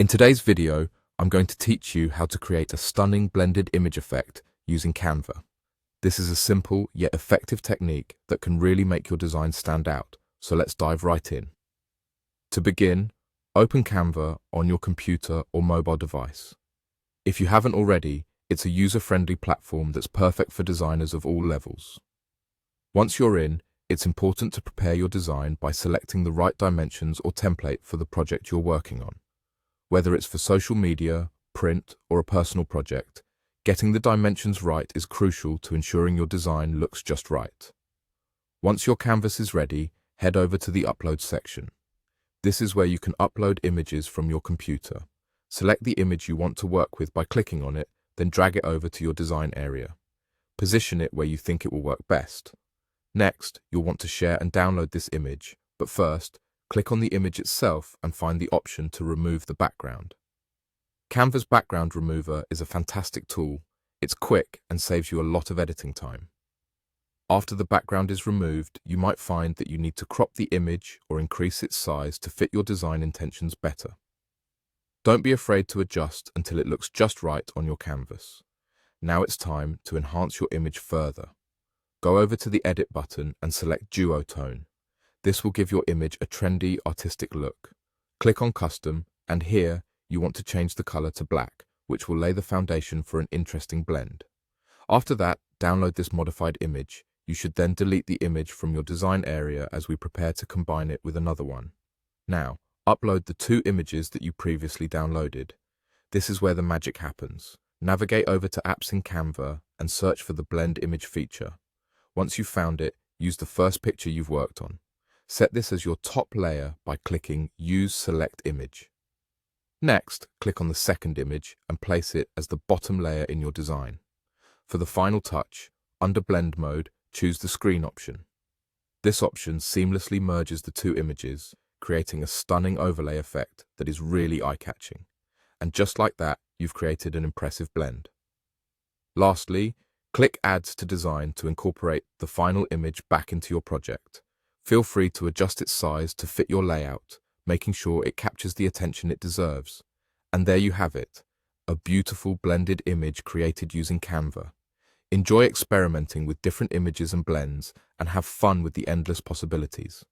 In today's video, I'm going to teach you how to create a stunning blended image effect using Canva. This is a simple yet effective technique that can really make your design stand out, so let's dive right in. To begin, open Canva on your computer or mobile device. If you haven't already, it's a user-friendly platform that's perfect for designers of all levels. Once you're in, it's important to prepare your design by selecting the right dimensions or template for the project you're working on. Whether it's for social media, print, or a personal project, getting the dimensions right is crucial to ensuring your design looks just right. Once your canvas is ready, head over to the Upload section. This is where you can upload images from your computer. Select the image you want to work with by clicking on it, then drag it over to your design area. Position it where you think it will work best. Next, you'll want to share and download this image, but first, click on the image itself and find the option to remove the background. Canva's background remover is a fantastic tool. It's quick and saves you a lot of editing time. After the background is removed, you might find that you need to crop the image or increase its size to fit your design intentions better. Don't be afraid to adjust until it looks just right on your canvas. Now it's time to enhance your image further. Go over to the Edit button and select Duotone. This will give your image a trendy, artistic look. Click on Custom, and here you want to change the color to black, which will lay the foundation for an interesting blend. After that, download this modified image. You should then delete the image from your design area as we prepare to combine it with another one. Now, upload the two images that you previously downloaded. This is where the magic happens. Navigate over to Apps in Canva and search for the Blend Image feature. Once you've found it, use the first picture you've worked on. Set this as your top layer by clicking Use Select Image. Next, click on the second image and place it as the bottom layer in your design. For the final touch, under Blend Mode, choose the Screen option. This option seamlessly merges the two images, creating a stunning overlay effect that is really eye-catching. And just like that, you've created an impressive blend. Lastly, click Add to Design to incorporate the final image back into your project. Feel free to adjust its size to fit your layout, making sure it captures the attention it deserves. And there you have it, a beautiful blended image created using Canva. Enjoy experimenting with different images and blends and have fun with the endless possibilities.